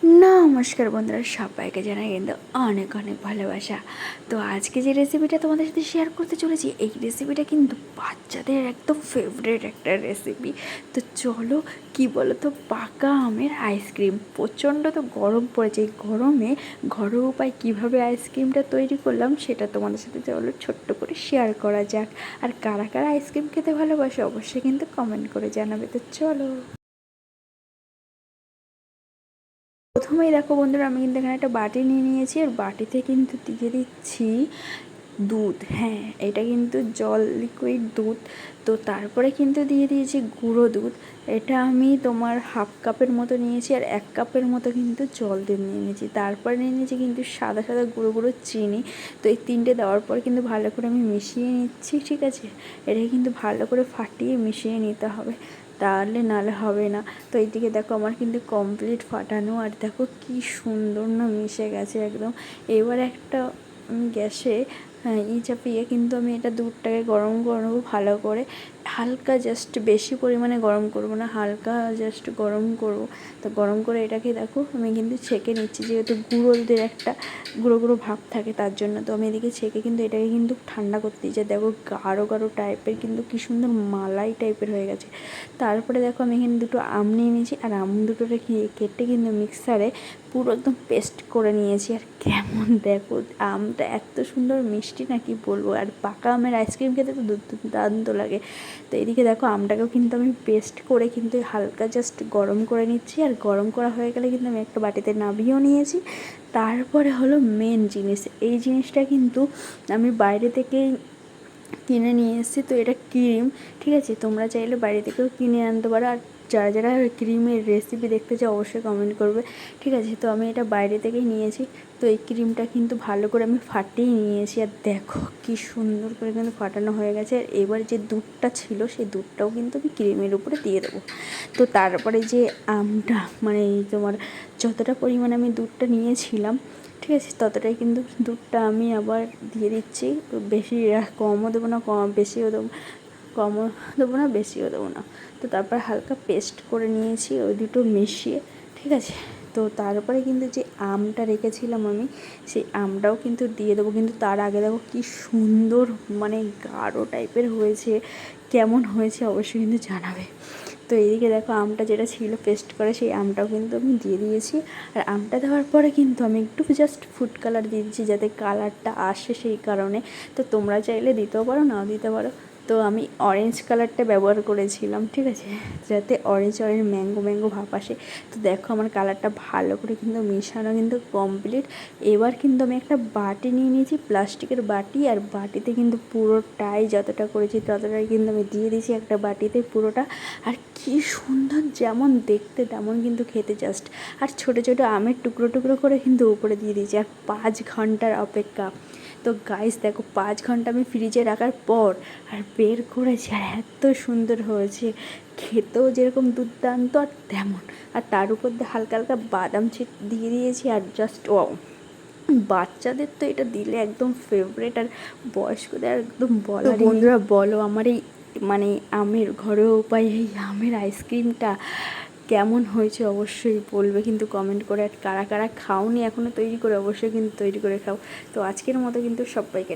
নমস্কার বন্ধুরা, সবাইকে জানাই কিন্তু অনেক অনেক ভালোবাসা। তো আজকে যে রেসিপিটা তোমাদের সাথে শেয়ার করতে চলেছি, এই রেসিপিটা কিন্তু বাচ্চাদের একদম ফেভারিট একটা রেসিপি। তো চলো, কি বলো তো, পাকা আমের আইসক্রিম। প্রচণ্ড তো গরম পড়েছে, এই গরমে ঘরোয়া উপায় কীভাবে আইসক্রিমটা তৈরি করলাম সেটা তোমাদের সাথে চলো ছোট্ট করে শেয়ার করা যাক। আর কারা কারা আইসক্রিম খেতে ভালোবাসে অবশ্যই কিন্তু কমেন্ট করে জানাবে। তো চলো, প্রথমেই দেখো বন্ধুরা, আমি কিন্তু এখানে একটা বাটি নিয়ে নিয়েছি, আর বাটিতে কিন্তু দিয়ে দিচ্ছি দুধ। হ্যাঁ, এটা কিন্তু জল, লিকুইড দুধ। তো তারপরে কিন্তু দিয়ে দিয়েছি গুঁড়ো দুধ। এটা আমি তোমার হাফ কাপের মতো নিয়েছি, আর 1 কাপের মতো কিন্তু জল দিয়ে নিয়ে নিয়েছি। তারপরে নিয়ে নিয়েছি কিন্তু সাদা সাদা গুঁড়ো গুঁড়ো চিনি। তো এই 3টে দেওয়ার পর কিন্তু ভালো করে আমি মিশিয়ে নিচ্ছি, ঠিক আছে। এটাকে কিন্তু ভালো করে ফাটিয়ে মিশিয়ে নিতে হবে, তাহলে নাহলে হবে না। তো এইদিকে দেখো আমার কিন্তু কমপ্লিট ফাটানো, আর দেখো কি সুন্দর না মিশে গেছে একদম। এবার একটা গ্যাসে চাপিয়ে কিন্তু আমি এটা দুধটাকে গরম করব ভালো করে, হালকা জাস্ট, বেশি পরিমাণে গরম করব না, হালকা জাস্ট গরম করব। তো গরম করে এটাকে দেখো আমি কিন্তু ছেঁকে নিচ্ছি, যেহেতু গুঁড়ো দুধের একটা গুঁড়ো গুঁড়ো ভাব থাকে তার জন্য। তো আমি এদিকে ছেঁকে কিন্তু এটাকে কিন্তু ঠান্ডা করতে দিয়েছি। দেখো গাঢ় গাঢ় টাইপের, কিন্তু কী সুন্দর মালাই টাইপের হয়ে গেছে। তারপরে দেখো আমি এখানে দুটো আম নিয়ে নিয়েছি, আর আম দুটোকে কেটে কিন্তু মিক্সারে পুরো একদম পেস্ট করে নিয়েছি। আর কেমন দেখো, আমটা এত সুন্দর মিষ্টি না কি বলবো। আর পাকা আমের আইসক্রিম খেতে তো দুর্দান্ত লাগে। তো এদিকে দেখো আমটাকেও কিন্তু আমি পেস্ট করে কিন্তু হালকা জাস্ট গরম করে নিচ্ছি, আর গরম করা হয়ে গেলে কিন্তু আমি একটা বাটিতে নামিয়েও নিয়েছি। তারপরে হলো মেন জিনিস, এই জিনিসটা কিন্তু আমি বাইরে থেকেই কিনে নিয়ে এসেছি। তো এটা ক্রিম, ঠিক আছে। তোমরা চাইলে বাইরে থেকেও কিনে আনতে পারো। আর যারা যারা ক্রিমের রেসিপি দেখতে চাও অবশ্যই কমেন্ট করবে, ঠিক আছে। তো আমি এটা বাইরে থেকেই নিয়েছি। তো এই ক্রিমটা কিন্তু ভালো করে আমি ফাটিয়ে নিয়েছি, আর দেখো কি সুন্দর করে কিন্তু ফাটানো হয়ে গেছে। আর এবার যে দুধটা ছিল সেই দুধটাও কিন্তু আমি ক্রিমের উপরে দিয়ে দেবো। তো তারপরে যে আমটা, মানে তোমার যতটা পরিমাণে আমি দুধটা নিয়েছিলাম, ঠিক আছে, ততটাই কিন্তু দুধটা আমি আবার দিয়ে দিচ্ছি। বেশি কমও দেবো না, বেশিও দেবো, কমও দেবো না, বেশিও দেবো না। তো তারপর হালকা পেস্ট করে নিয়েছি ওই দুটো মিশিয়ে, ঠিক আছে। তো তারপরে কিন্তু যে আমটা রেখেছিলাম আমি, সেই আমটাও কিন্তু দিয়ে দেবো। কিন্তু তার আগে দেখো কী সুন্দর, মানে গাঢ় টাইপের হয়েছে। কেমন হয়েছে অবশ্যই কিন্তু জানাবে। তো এইদিকে দেখো আমটা যেটা ছিল পেস্ট করে, সেই আমটাও কিন্তু আমি দিয়ে দিয়েছি। আর আমটা দেওয়ার পরে কিন্তু আমি একটু জাস্ট ফুড কালার দিয়ে দিচ্ছি, যাতে কালারটা আসে সেই কারণে। তো তোমরা চাইলে দিতেও পারো, নাও দিতে পারো। তো আমি অরেঞ্জ কালারটা ব্যবহার করেছিলাম, ঠিক আছে, যাতে অরেঞ্জ অরেঞ্জ ম্যাঙ্গো ম্যাঙ্গো ভাব আসে। তো দেখো আমার কালারটা ভালো করে কিন্তু মেশানো কিন্তু কমপ্লিট। এবার কিন্তু আমি একটা বাটি নিয়ে নিয়েছি, প্লাস্টিকের বাটি, আর বাটিতে কিন্তু পুরোটাই যতটা করেছি ততটাই কিন্তু আমি দিয়ে দিয়েছি একটা বাটিতে পুরোটা। আর কি সুন্দর, যেমন দেখতে তেমন কিন্তু খেতে জাস্ট। আর ছোটো ছোটো আমের টুকরো টুকরো করে কিন্তু উপরে দিয়ে দিয়েছি। আর 5 ঘন্টার অপেক্ষা। তো গাইস দেখো 5 ঘন্টা আমি ফ্রিজে রাখার পর আর বের করেছি, আর এত সুন্দর হয়েছে, খেতেও যেরকম দুর্দান্ত আর তেমন। আর তার উপর দিয়ে হালকা হালকা বাদাম দিয়ে দিয়েছি, আর জাস্ট ওয়াও। বাচ্চাদের তো এটা দিলে একদম ফেভারেট, আর বয়স্কদের একদম বলা। বন্ধুরা বলো, আমার এই মানে আমের ঘরোয়া উপায়ে এই আমের আইসক্রিমটা কেমন হয়েছে অবশ্যই বলবে কিন্তু কমেন্ট করে। আর কারা কারা খাওনি এখনও তৈরি করে, অবশ্যই কিন্তু তৈরি করে খাও। তো আজকের মতো কিন্তু সবাইকে